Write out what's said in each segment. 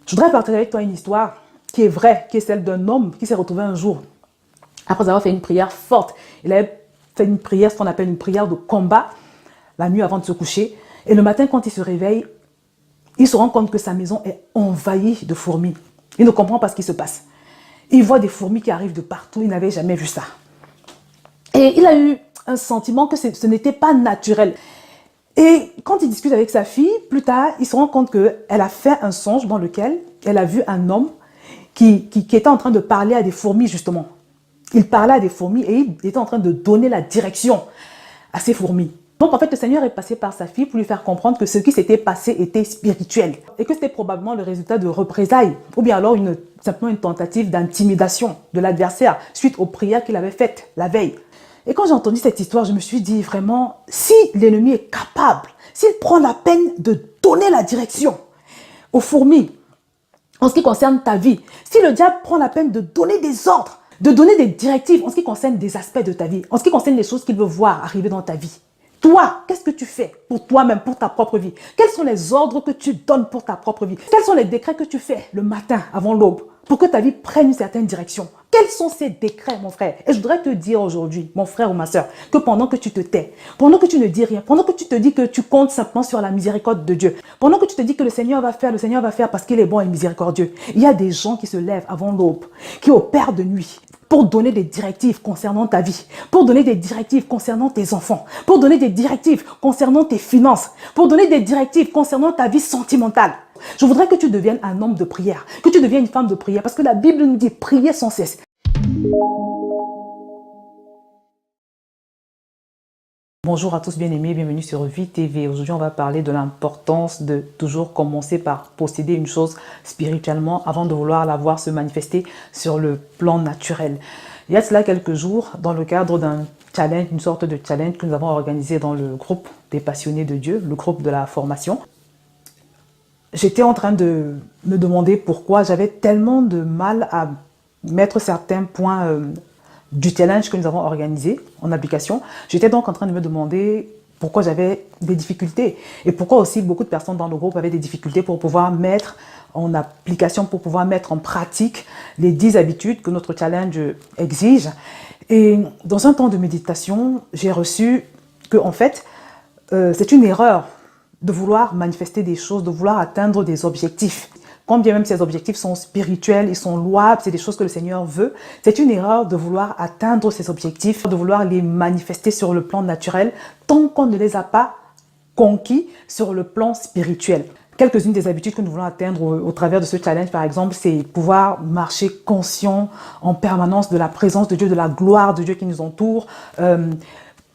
Je voudrais partager avec toi une histoire qui est vraie, qui est celle d'un homme qui s'est retrouvé un jour, après avoir fait une prière forte. Il avait fait une prière, ce qu'on appelle une prière de combat, la nuit avant de se coucher. Et le matin, quand il se réveille, il se rend compte que sa maison est envahie de fourmis. Il ne comprend pas ce qui se passe. Il voit des fourmis qui arrivent de partout, il n'avait jamais vu ça. Et il a eu un sentiment que ce n'était pas naturel. Et quand il discute avec sa fille, plus tard, il se rend compte qu'elle a fait un songe dans lequel elle a vu un homme qui était en train de parler à des fourmis, justement. Il parlait à des fourmis et il était en train de donner la direction à ces fourmis. Donc, en fait, le Seigneur est passé par sa fille pour lui faire comprendre que ce qui s'était passé était spirituel et que c'était probablement le résultat de représailles ou bien alors simplement une tentative d'intimidation de l'adversaire suite aux prières qu'il avait faites la veille. Et quand j'ai entendu cette histoire, je me suis dit vraiment, si l'ennemi est capable, s'il prend la peine de donner la direction aux fourmis en ce qui concerne ta vie, si le diable prend la peine de donner des ordres, de donner des directives en ce qui concerne des aspects de ta vie, en ce qui concerne les choses qu'il veut voir arriver dans ta vie, toi, qu'est-ce que tu fais pour toi-même, pour ta propre vie? Quels sont les ordres que tu donnes pour ta propre vie? Quels sont les décrets que tu fais le matin avant l'aube pour que ta vie prenne une certaine direction? Quels sont ces décrets, mon frère? Et je voudrais te dire aujourd'hui, mon frère ou ma soeur, que pendant que tu te tais, pendant que tu ne dis rien, pendant que tu te dis que tu comptes simplement sur la miséricorde de Dieu, pendant que tu te dis que le Seigneur va faire parce qu'il est bon et miséricordieux, il y a des gens qui se lèvent avant l'aube, qui opèrent de nuit, pour donner des directives concernant ta vie, pour donner des directives concernant tes enfants, pour donner des directives concernant tes finances, pour donner des directives concernant ta vie sentimentale. Je voudrais que tu deviennes un homme de prière, que tu deviennes une femme de prière, parce que la Bible nous dit prier sans cesse. Bonjour à tous bien-aimés, bienvenue sur Vie TV. Aujourd'hui, on va parler de l'importance de toujours commencer par posséder une chose spirituellement avant de vouloir la voir se manifester sur le plan naturel. Il y a cela quelques jours, dans le cadre d'un challenge, une sorte de challenge que nous avons organisé dans le groupe des passionnés de Dieu, le groupe de la formation. J'étais en train de me demander pourquoi j'avais tellement de mal à mettre certains points du challenge que nous avons organisé en application. J'étais donc en train de me demander pourquoi j'avais des difficultés et pourquoi aussi beaucoup de personnes dans le groupe avaient des difficultés pour pouvoir mettre en application, pour pouvoir mettre en pratique les 10 habitudes que notre challenge exige. Et dans un temps de méditation, j'ai reçu que en fait, c'est une erreur de vouloir manifester des choses, de vouloir atteindre des objectifs. Quand bien même ces objectifs sont spirituels, ils sont louables, c'est des choses que le Seigneur veut, c'est une erreur de vouloir atteindre ces objectifs, de vouloir les manifester sur le plan naturel, tant qu'on ne les a pas conquis sur le plan spirituel. Quelques-unes des habitudes que nous voulons atteindre au travers de ce challenge, par exemple, c'est pouvoir marcher conscient en permanence de la présence de Dieu, de la gloire de Dieu qui nous entoure,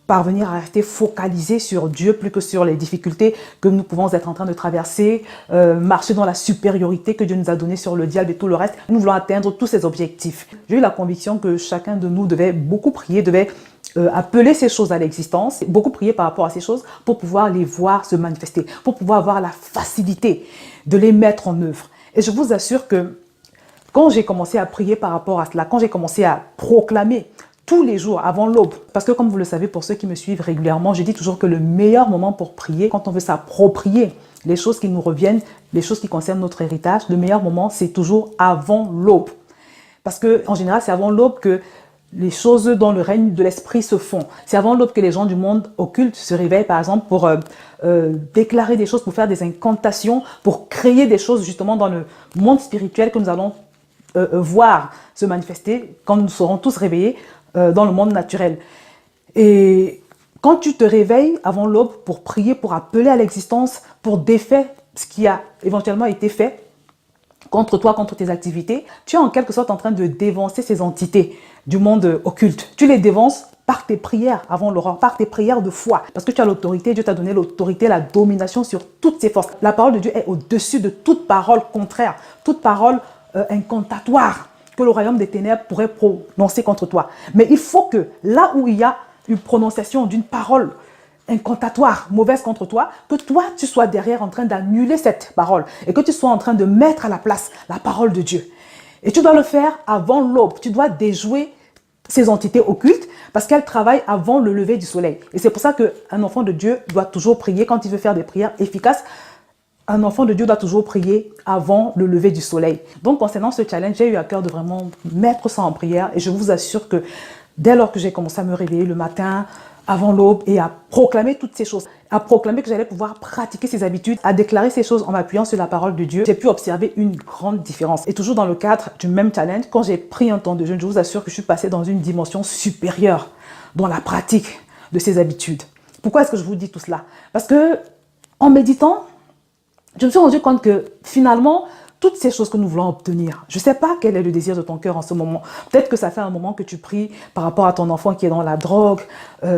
parvenir à rester focalisé sur Dieu plus que sur les difficultés que nous pouvons être en train de traverser, marcher dans la supériorité que Dieu nous a donnée sur le diable et tout le reste. Nous voulons atteindre tous ces objectifs. J'ai eu la conviction que chacun de nous devait beaucoup prier, devait appeler ces choses à l'existence, beaucoup prier par rapport à ces choses pour pouvoir les voir se manifester, pour pouvoir avoir la facilité de les mettre en œuvre. Et je vous assure que quand j'ai commencé à prier par rapport à cela, quand j'ai commencé à proclamer tous les jours avant l'aube, parce que comme vous le savez, pour ceux qui me suivent régulièrement, je dis toujours que le meilleur moment pour prier, quand on veut s'approprier les choses qui nous reviennent, les choses qui concernent notre héritage, le meilleur moment, c'est toujours avant l'aube. Parce qu'en général, c'est avant l'aube que les choses dans le règne de l'esprit se font. C'est avant l'aube que les gens du monde occulte se réveillent, par exemple, pour déclarer des choses, pour faire des incantations, pour créer des choses justement dans le monde spirituel que nous allons voir se manifester quand nous serons tous réveillés dans le monde naturel. Et quand tu te réveilles avant l'aube pour prier, pour appeler à l'existence, pour défaire ce qui a éventuellement été fait contre toi, contre tes activités, tu es en quelque sorte en train de dévancer ces entités du monde occulte. Tu les dévances par tes prières avant l'aurore, par tes prières de foi. Parce que tu as l'autorité, Dieu t'a donné l'autorité, la domination sur toutes ces forces. La parole de Dieu est au-dessus de toute parole contraire, toute parole incantatoire que le royaume des ténèbres pourrait prononcer contre toi. Mais il faut que là où il y a une prononciation d'une parole incantatoire, mauvaise contre toi, que toi, tu sois derrière en train d'annuler cette parole et que tu sois en train de mettre à la place la parole de Dieu. Et tu dois le faire avant l'aube. Tu dois déjouer ces entités occultes parce qu'elles travaillent avant le lever du soleil. Et c'est pour ça qu'un enfant de Dieu doit toujours prier quand il veut faire des prières efficaces. un enfant de Dieu doit toujours prier avant le lever du soleil. Donc, concernant ce challenge, j'ai eu à cœur de vraiment mettre ça en prière et je vous assure que dès lors que j'ai commencé à me réveiller le matin, avant l'aube et à proclamer toutes ces choses, à proclamer que j'allais pouvoir pratiquer ces habitudes, à déclarer ces choses en m'appuyant sur la parole de Dieu, j'ai pu observer une grande différence. Et toujours dans le cadre du même challenge, quand j'ai pris un temps de jeûne, je vous assure que je suis passée dans une dimension supérieure dans la pratique de ces habitudes. Pourquoi est-ce que je vous dis tout cela? Parce que en méditant, je me suis rendu compte que finalement, toutes ces choses que nous voulons obtenir, je ne sais pas quel est le désir de ton cœur en ce moment. Peut-être que ça fait un moment que tu pries par rapport à ton enfant qui est dans la drogue,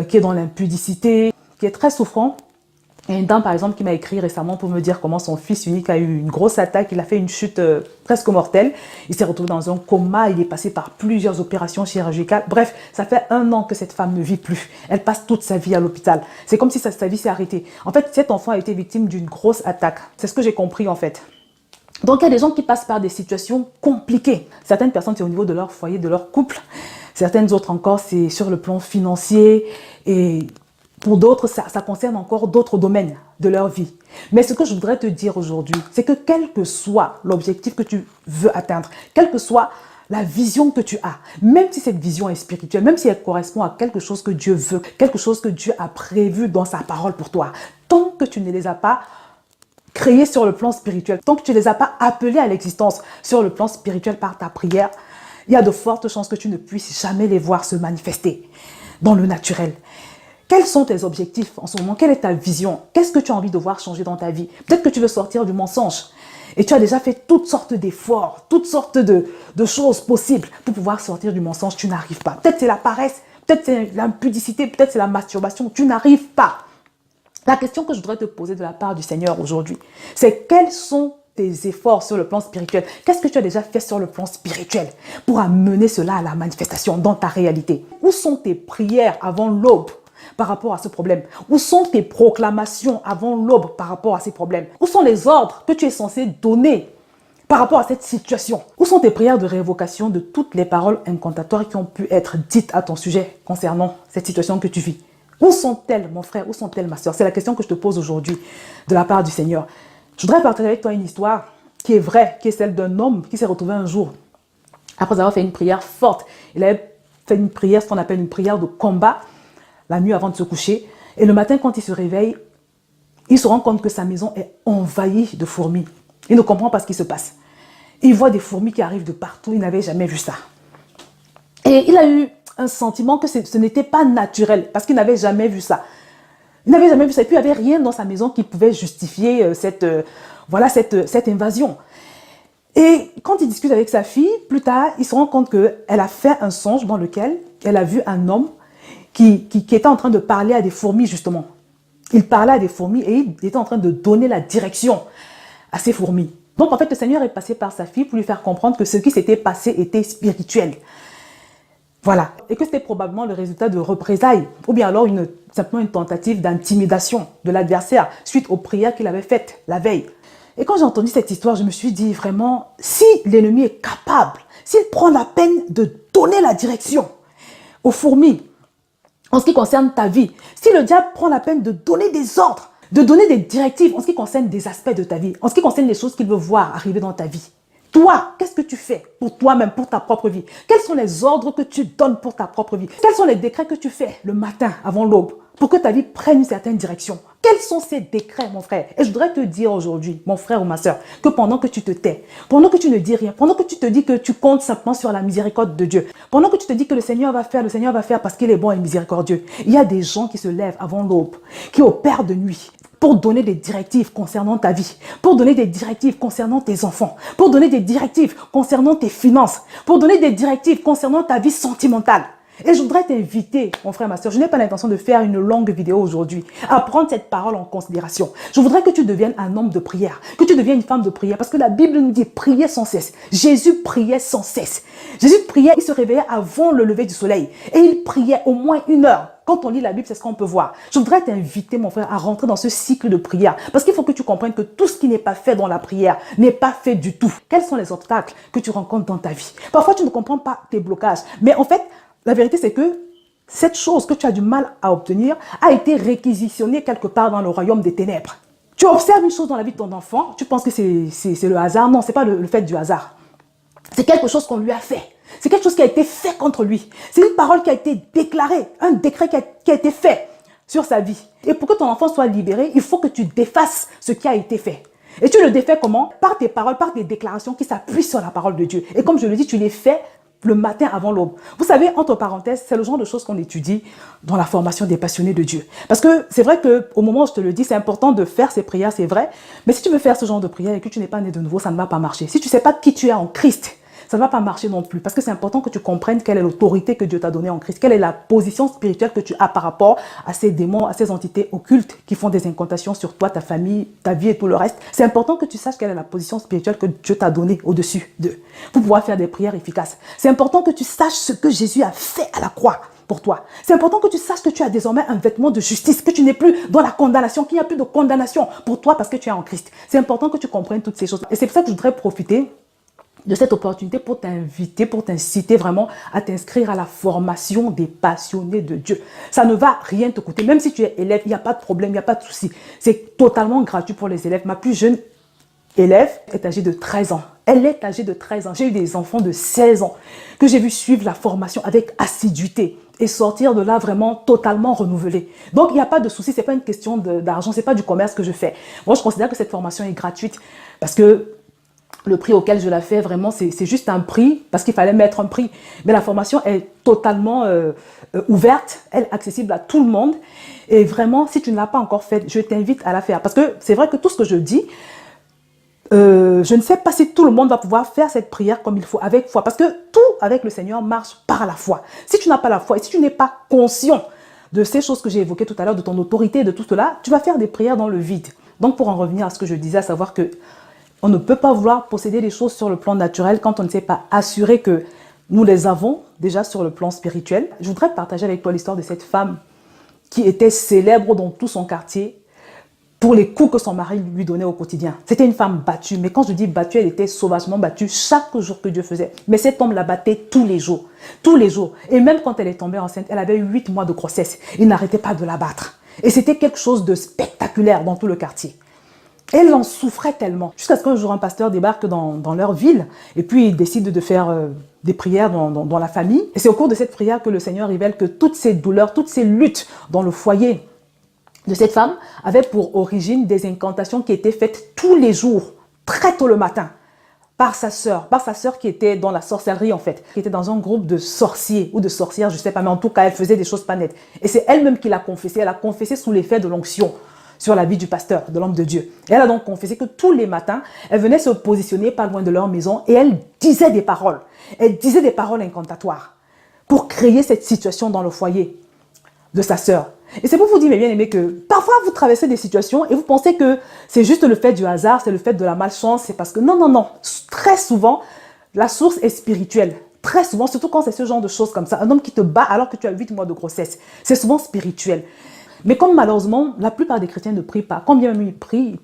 qui est dans l'impudicité, qui est très souffrant. Il y a une dame, par exemple, qui m'a écrit récemment pour me dire comment son fils unique a eu une grosse attaque. Il a fait une chute presque mortelle. Il s'est retrouvé dans un coma. Il est passé par plusieurs opérations chirurgicales. Bref, ça fait 1 an que cette femme ne vit plus. Elle passe toute sa vie à l'hôpital. C'est comme si sa vie s'est arrêtée. En fait, cet enfant a été victime d'une grosse attaque. C'est ce que j'ai compris, en fait. Donc, il y a des gens qui passent par des situations compliquées. Certaines personnes, c'est au niveau de leur foyer, de leur couple. Certaines autres encore, c'est sur le plan financier. Et pour d'autres, ça concerne encore d'autres domaines de leur vie. Mais ce que je voudrais te dire aujourd'hui, c'est que quel que soit l'objectif que tu veux atteindre, quelle que soit la vision que tu as, même si cette vision est spirituelle, même si elle correspond à quelque chose que Dieu veut, quelque chose que Dieu a prévu dans sa parole pour toi, tant que tu ne les as pas créés sur le plan spirituel, tant que tu ne les as pas appelés à l'existence sur le plan spirituel par ta prière, il y a de fortes chances que tu ne puisses jamais les voir se manifester dans le naturel. Quels sont tes objectifs en ce moment? Quelle est ta vision? Qu'est-ce que tu as envie de voir changer dans ta vie? Peut-être que tu veux sortir du mensonge et tu as déjà fait toutes sortes d'efforts, toutes sortes de choses possibles pour pouvoir sortir du mensonge. Tu n'arrives pas. Peut-être c'est la paresse, peut-être c'est l'impudicité, peut-être c'est la masturbation. Tu n'arrives pas. La question que je voudrais te poser de la part du Seigneur aujourd'hui, c'est quels sont tes efforts sur le plan spirituel? Qu'est-ce que tu as déjà fait sur le plan spirituel pour amener cela à la manifestation dans ta réalité? Où sont tes prières avant l'aube par rapport à ce problème? Où sont tes proclamations avant l'aube par rapport à ces problèmes? Où sont les ordres que tu es censé donner par rapport à cette situation? Où sont tes prières de révocation de toutes les paroles incantatoires qui ont pu être dites à ton sujet concernant cette situation que tu vis? Où sont-elles, mon frère? Où sont-elles, ma soeur? C'est la question que je te pose aujourd'hui de la part du Seigneur. Je voudrais partager avec toi une histoire qui est vraie, qui est celle d'un homme qui s'est retrouvé un jour, après avoir fait une prière forte. Il avait fait une prière, ce qu'on appelle une prière de combat, la nuit avant de se coucher. Et le matin, quand il se réveille, il se rend compte que sa maison est envahie de fourmis. Il ne comprend pas ce qui se passe. Il voit des fourmis qui arrivent de partout. Il n'avait jamais vu ça. Et il a eu un sentiment que ce n'était pas naturel parce qu'il n'avait jamais vu ça. Il n'avait jamais vu ça. Et puis, il n'y avait rien dans sa maison qui pouvait justifier cette invasion. Et quand il discute avec sa fille, plus tard, il se rend compte qu'elle a fait un songe dans lequel elle a vu un homme qui était en train de parler à des fourmis, justement. Il parlait à des fourmis et il était en train de donner la direction à ces fourmis. Donc, en fait, le Seigneur est passé par sa fille pour lui faire comprendre que ce qui s'était passé était spirituel. Voilà. Et que c'était probablement le résultat de représailles ou bien alors simplement une tentative d'intimidation de l'adversaire suite aux prières qu'il avait faites la veille. Et quand j'ai entendu cette histoire, je me suis dit vraiment, si l'ennemi est capable, s'il prend la peine de donner la direction aux fourmis, en ce qui concerne ta vie, si le diable prend la peine de donner des ordres, de donner des directives en ce qui concerne des aspects de ta vie, en ce qui concerne les choses qu'il veut voir arriver dans ta vie, toi, qu'est-ce que tu fais pour toi-même, pour ta propre vie? Quels sont les ordres que tu donnes pour ta propre vie? Quels sont les décrets que tu fais le matin avant l'aube pour que ta vie prenne une certaine direction? Quels sont ces décrets, mon frère? Et je voudrais te dire aujourd'hui, mon frère ou ma soeur, que pendant que tu te tais, pendant que tu ne dis rien, pendant que tu te dis que tu comptes simplement sur la miséricorde de Dieu, pendant que tu te dis que le Seigneur va faire parce qu'il est bon et miséricordieux, il y a des gens qui se lèvent avant l'aube, qui opèrent de nuit, pour donner des directives concernant ta vie, pour donner des directives concernant tes enfants, pour donner des directives concernant tes finances, pour donner des directives concernant ta vie sentimentale. Et je voudrais t'inviter, mon frère, ma soeur, je n'ai pas l'intention de faire une longue vidéo aujourd'hui, à prendre cette parole en considération. Je voudrais que tu deviennes un homme de prière, que tu deviennes une femme de prière, parce que la Bible nous dit prier sans cesse. Jésus priait sans cesse. Jésus priait, il se réveillait avant le lever du soleil, et il priait au moins 1 heure. Quand on lit la Bible, c'est ce qu'on peut voir. Je voudrais t'inviter, mon frère, à rentrer dans ce cycle de prière. Parce qu'il faut que tu comprennes que tout ce qui n'est pas fait dans la prière n'est pas fait du tout. Quels sont les obstacles que tu rencontres dans ta vie? Parfois, tu ne comprends pas tes blocages. Mais en fait, la vérité, c'est que cette chose que tu as du mal à obtenir a été réquisitionnée quelque part dans le royaume des ténèbres. Tu observes une chose dans la vie de ton enfant, tu penses que c'est le hasard. Non, ce n'est pas le fait du hasard. C'est quelque chose qu'on lui a fait. C'est quelque chose qui a été fait contre lui. C'est une parole qui a été déclarée, un décret qui a été fait sur sa vie. Et pour que ton enfant soit libéré, il faut que tu défasses ce qui a été fait. Et tu le défais comment? Par tes paroles, par tes déclarations qui s'appuient sur la parole de Dieu. Et comme je le dis, tu les fais le matin avant l'aube. Vous savez, entre parenthèses, c'est le genre de choses qu'on étudie dans la formation des passionnés de Dieu. Parce que c'est vrai qu'au moment où je te le dis, c'est important de faire ces prières, c'est vrai. Mais si tu veux faire ce genre de prière et que tu n'es pas né de nouveau, ça ne va pas marcher. Si tu ne sais pas qui tu es en Christ, ça ne va pas marcher non plus. Parce que c'est important que tu comprennes quelle est l'autorité que Dieu t'a donnée en Christ. Quelle est la position spirituelle que tu as par rapport à ces démons, à ces entités occultes qui font des incantations sur toi, ta famille, ta vie et tout le reste. C'est important que tu saches quelle est la position spirituelle que Dieu t'a donnée au-dessus d'eux pour pouvoir faire des prières efficaces. C'est important que tu saches ce que Jésus a fait à la croix pour toi. C'est important que tu saches que tu as désormais un vêtement de justice, que tu n'es plus dans la condamnation, qu'il n'y a plus de condamnation pour toi parce que tu es en Christ. C'est important que tu comprennes toutes ces choses. Et c'est pour ça que je voudrais profiter de cette opportunité pour t'inviter, pour t'inciter vraiment à t'inscrire à la formation des passionnés de Dieu. Ça ne va rien te coûter. Même si tu es élève, il n'y a pas de problème, il n'y a pas de souci. C'est totalement gratuit pour les élèves. Ma plus jeune élève est âgée de 13 ans. Elle est âgée de 13 ans. J'ai eu des enfants de 16 ans que j'ai vu suivre la formation avec assiduité et sortir de là vraiment totalement renouvelés. Donc, il n'y a pas de souci. Ce n'est pas une question d'argent, ce n'est pas du commerce que je fais. Moi, je considère que cette formation est gratuite parce que le prix auquel je la fais, vraiment, c'est juste un prix, parce qu'il fallait mettre un prix. Mais la formation est totalement ouverte, elle est accessible à tout le monde. Et vraiment, si tu ne l'as pas encore faite, je t'invite à la faire. Parce que c'est vrai que tout ce que je dis, je ne sais pas si tout le monde va pouvoir faire cette prière comme il faut, avec foi. Parce que tout avec le Seigneur marche par la foi. Si tu n'as pas la foi et si tu n'es pas conscient de ces choses que j'ai évoquées tout à l'heure, de ton autorité, de tout cela, tu vas faire des prières dans le vide. Donc, pour en revenir à ce que je disais, à savoir que on ne peut pas vouloir posséder les choses sur le plan naturel quand on ne s'est pas assuré que nous les avons déjà sur le plan spirituel. Je voudrais partager avec toi l'histoire de cette femme qui était célèbre dans tout son quartier pour les coups que son mari lui donnait au quotidien. C'était une femme battue, mais quand je dis battue, elle était sauvagement battue chaque jour que Dieu faisait. Mais cet homme la battait tous les jours. Tous les jours. Et même quand elle est tombée enceinte, elle avait 8 mois de grossesse. Il n'arrêtait pas de la battre. Et c'était quelque chose de spectaculaire dans tout le quartier. Elle en souffrait tellement. Jusqu'à ce qu'un jour, un pasteur débarque dans leur ville et puis il décide de faire des prières dans la famille. Et c'est au cours de cette prière que le Seigneur révèle que toutes ces douleurs, toutes ces luttes dans le foyer de cette femme avaient pour origine des incantations qui étaient faites tous les jours, très tôt le matin, par sa sœur qui était dans la sorcellerie en fait, qui était dans un groupe de sorciers ou de sorcières, je ne sais pas, mais en tout cas, elle faisait des choses pas nettes. Et c'est elle-même qui l'a confessé, elle a confessé sous l'effet de l'onction sur la vie du pasteur, de l'homme de Dieu. Et elle a donc confessé que tous les matins, elle venait se positionner pas loin de leur maison et elle disait des paroles. Elle disait des paroles incantatoires pour créer cette situation dans le foyer de sa sœur. Et c'est pour vous dire, mes bien-aimés, que parfois vous traversez des situations et vous pensez que c'est juste le fait du hasard, c'est le fait de la malchance, c'est parce que non, non, non. Très souvent, la source est spirituelle. Très souvent, surtout quand c'est ce genre de choses comme ça. Un homme qui te bat alors que tu as 8 mois de grossesse. C'est souvent spirituel. Mais comme malheureusement, la plupart des chrétiens ne prient pas, quand bien même ils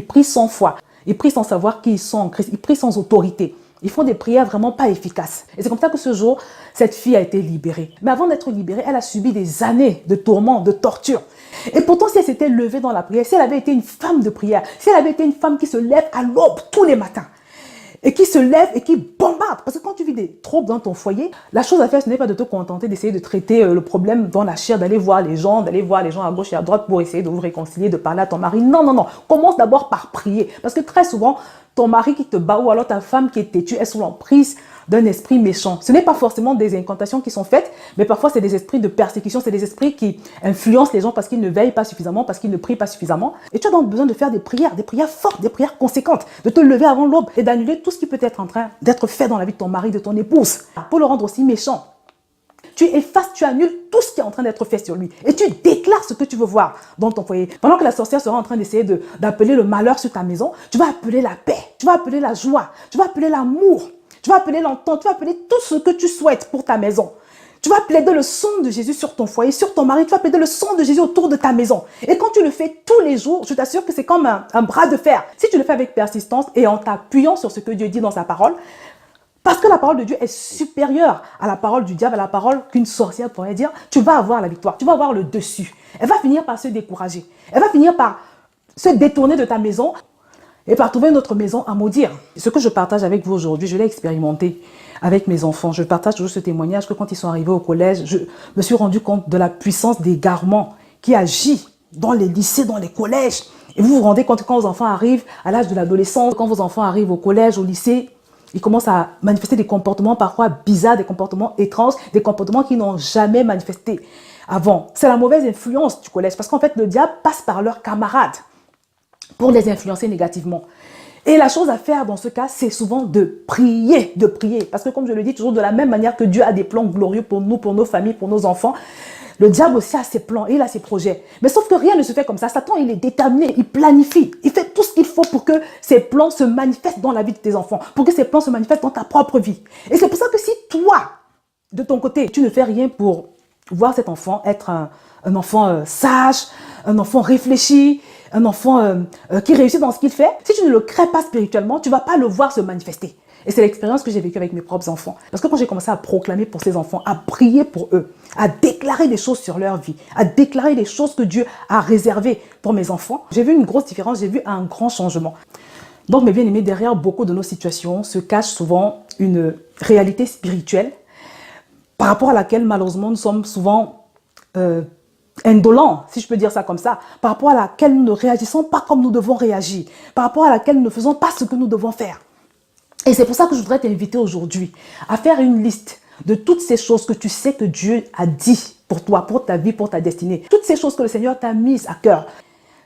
prient sans foi, ils prient sans savoir qui ils sont en Christ, ils prient sans autorité. Ils font des prières vraiment pas efficaces. Et c'est comme ça que ce jour, cette fille a été libérée. Mais avant d'être libérée, elle a subi des années de tourments, de torture. Et pourtant, si elle s'était levée dans la prière, si elle avait été une femme de prière, si elle avait été une femme qui se lève à l'aube tous les matins, et qui se lève et qui bombarde. Parce que quand tu vis des troubles dans ton foyer, la chose à faire, ce n'est pas de te contenter d'essayer de traiter le problème dans la chair, d'aller voir les gens à gauche et à droite pour essayer de vous réconcilier, de parler à ton mari. Non, non, non. Commence d'abord par prier. Parce que très souvent, ton mari qui te bat ou alors ta femme qui est têtue est sous l'emprise d'un esprit méchant. Ce n'est pas forcément des incantations qui sont faites, mais parfois c'est des esprits de persécution, c'est des esprits qui influencent les gens parce qu'ils ne veillent pas suffisamment, parce qu'ils ne prient pas suffisamment. Et tu as donc besoin de faire des prières fortes, des prières conséquentes, de te lever avant l'aube et d'annuler tout ce qui peut être en train d'être fait dans la vie de ton mari, de ton épouse, pour le rendre aussi méchant. Tu effaces, tu annules tout ce qui est en train d'être fait sur lui. Et tu déclares ce que tu veux voir dans ton foyer. Pendant que la sorcière sera en train d'essayer d'appeler le malheur sur ta maison, tu vas appeler la paix, tu vas appeler la joie, tu vas appeler l'amour, tu vas appeler l'entente, tu vas appeler tout ce que tu souhaites pour ta maison. Tu vas plaider le sang de Jésus sur ton foyer, sur ton mari. Tu vas plaider le sang de Jésus autour de ta maison. Et quand tu le fais tous les jours, je t'assure que c'est comme un bras de fer. Si tu le fais avec persistance et en t'appuyant sur ce que Dieu dit dans sa parole, parce que la parole de Dieu est supérieure à la parole du diable, à la parole qu'une sorcière pourrait dire, tu vas avoir la victoire, tu vas avoir le dessus. Elle va finir par se décourager. Elle va finir par se détourner de ta maison et par trouver une autre maison à maudire. Ce que je partage avec vous aujourd'hui, je l'ai expérimenté avec mes enfants. Je partage toujours ce témoignage que quand ils sont arrivés au collège, je me suis rendu compte de la puissance d'égarement qui agit dans les lycées, dans les collèges. Et vous vous rendez compte que quand vos enfants arrivent à l'âge de l'adolescence, quand vos enfants arrivent au collège, au lycée, ils commencent à manifester des comportements parfois bizarres, des comportements étranges, des comportements qu'ils n'ont jamais manifestés avant. C'est la mauvaise influence du collège parce qu'en fait, le diable passe par leurs camarades pour les influencer négativement. Et la chose à faire dans ce cas, c'est souvent de prier. Parce que comme je le dis toujours, de la même manière que Dieu a des plans glorieux pour nous, pour nos familles, pour nos enfants, le diable aussi a ses plans et il a ses projets. Mais sauf que rien ne se fait comme ça. Satan, il est déterminé, il planifie. Il fait tout ce qu'il faut pour que ses plans se manifestent dans la vie de tes enfants, pour que ses plans se manifestent dans ta propre vie. Et c'est pour ça que si toi, de ton côté, tu ne fais rien pour voir cet enfant être un enfant sage, un enfant réfléchi, un enfant qui réussit dans ce qu'il fait, si tu ne le crées pas spirituellement, tu ne vas pas le voir se manifester. Et c'est l'expérience que j'ai vécue avec mes propres enfants. Parce que quand j'ai commencé à proclamer pour ces enfants, à prier pour eux, à déclarer des choses sur leur vie, à déclarer des choses que Dieu a réservées pour mes enfants, j'ai vu une grosse différence, j'ai vu un grand changement. Donc mes bien-aimés, derrière beaucoup de nos situations se cache souvent une réalité spirituelle par rapport à laquelle malheureusement nous sommes souvent indolents, si je peux dire ça comme ça, par rapport à laquelle nous ne réagissons pas comme nous devons réagir, par rapport à laquelle nous ne faisons pas ce que nous devons faire. Et c'est pour ça que je voudrais t'inviter aujourd'hui à faire une liste de toutes ces choses que tu sais que Dieu a dit pour toi, pour ta vie, pour ta destinée. Toutes ces choses que le Seigneur t'a mises à cœur.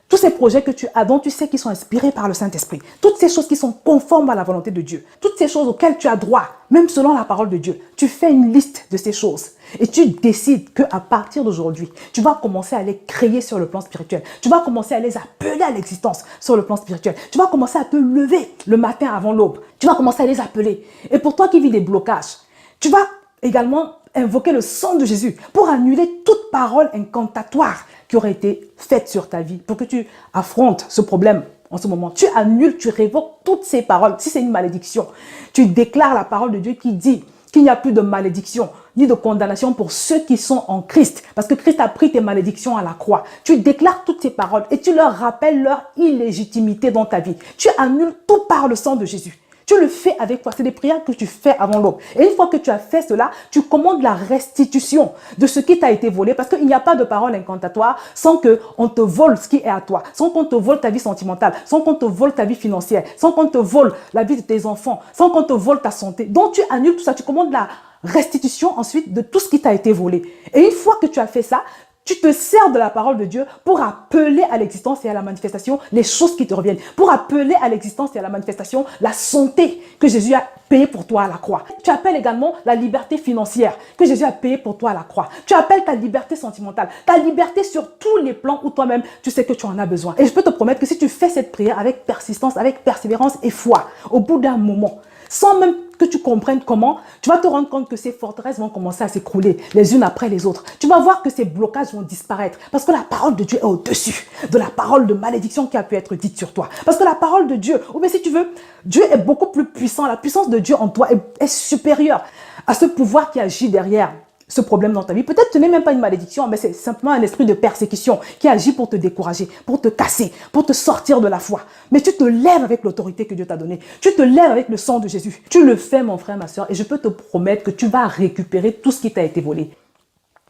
Tous ces projets que tu as, dont tu sais qu'ils sont inspirés par le Saint-Esprit. Toutes ces choses qui sont conformes à la volonté de Dieu. Toutes ces choses auxquelles tu as droit, même selon la parole de Dieu. Tu fais une liste de ces choses. Et tu décides qu'à partir d'aujourd'hui, tu vas commencer à les créer sur le plan spirituel. Tu vas commencer à les appeler à l'existence sur le plan spirituel. Tu vas commencer à te lever le matin avant l'aube. Tu vas commencer à les appeler. Et pour toi qui vis des blocages, tu vas également invoquer le sang de Jésus pour annuler toute parole incantatoire qui aurait été faite sur ta vie, pour que tu affrontes ce problème en ce moment. Tu annules, tu révoques toutes ces paroles. Si c'est une malédiction, tu déclares la parole de Dieu qui dit qu'il n'y a plus de malédiction ni de condamnation pour ceux qui sont en Christ. Parce que Christ a pris tes malédictions à la croix. Tu déclares toutes ces paroles et tu leur rappelles leur illégitimité dans ta vie. Tu annules tout par le sang de Jésus. Tu le fais avec toi. C'est des prières que tu fais avant l'aube. Et une fois que tu as fait cela, tu commandes la restitution de ce qui t'a été volé. Parce qu'il n'y a pas de parole incantatoire sans qu'on te vole ce qui est à toi. Sans qu'on te vole ta vie sentimentale. Sans qu'on te vole ta vie financière. Sans qu'on te vole la vie de tes enfants. Sans qu'on te vole ta santé. Donc tu annules tout ça. Tu commandes la restitution ensuite de tout ce qui t'a été volé. Et une fois que tu as fait ça, tu te sers de la parole de Dieu pour appeler à l'existence et à la manifestation les choses qui te reviennent. Pour appeler à l'existence et à la manifestation la santé que Jésus a payée pour toi à la croix. Tu appelles également la liberté financière que Jésus a payée pour toi à la croix. Tu appelles ta liberté sentimentale, ta liberté sur tous les plans où toi-même tu sais que tu en as besoin. Et je peux te promettre que si tu fais cette prière avec persistance, avec persévérance et foi, au bout d'un moment, sans même que tu comprennes comment, tu vas te rendre compte que ces forteresses vont commencer à s'écrouler les unes après les autres. Tu vas voir que ces blocages vont disparaître parce que la parole de Dieu est au-dessus de la parole de malédiction qui a pu être dite sur toi. Parce que la parole de Dieu, ou bien si tu veux, Dieu est beaucoup plus puissant. La puissance de Dieu en toi est supérieure à ce pouvoir qui agit derrière ce problème dans ta vie. Peut-être que ce n'est même pas une malédiction, mais c'est simplement un esprit de persécution qui agit pour te décourager, pour te casser, pour te sortir de la foi. Mais tu te lèves avec l'autorité que Dieu t'a donnée. Tu te lèves avec le sang de Jésus. Tu le fais, mon frère, ma soeur, et je peux te promettre que tu vas récupérer tout ce qui t'a été volé.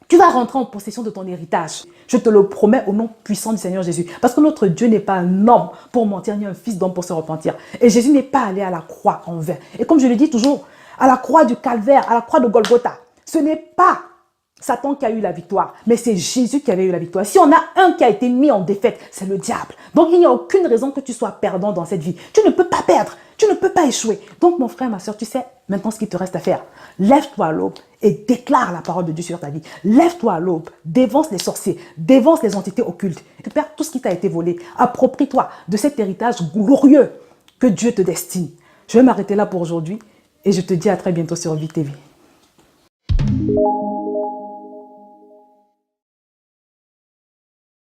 Tu vas rentrer en possession de ton héritage. Je te le promets au nom puissant du Seigneur Jésus. Parce que notre Dieu n'est pas un homme pour mentir, ni un fils d'homme pour se repentir. Et Jésus n'est pas allé à la croix en vain. Et comme je le dis toujours, à la croix du Calvaire, à la croix de Golgotha, ce n'est pas Satan qui a eu la victoire, mais c'est Jésus qui avait eu la victoire. Si on a un qui a été mis en défaite, c'est le diable. Donc il n'y a aucune raison que tu sois perdant dans cette vie. Tu ne peux pas perdre, tu ne peux pas échouer. Donc mon frère, ma soeur, tu sais maintenant ce qu'il te reste à faire. Lève-toi à l'aube et déclare la parole de Dieu sur ta vie. Lève-toi à l'aube, dévance les sorciers, dévance les entités occultes. Récupère tout ce qui t'a été volé. Approprie-toi de cet héritage glorieux que Dieu te destine. Je vais m'arrêter là pour aujourd'hui et je te dis à très bientôt sur VTV.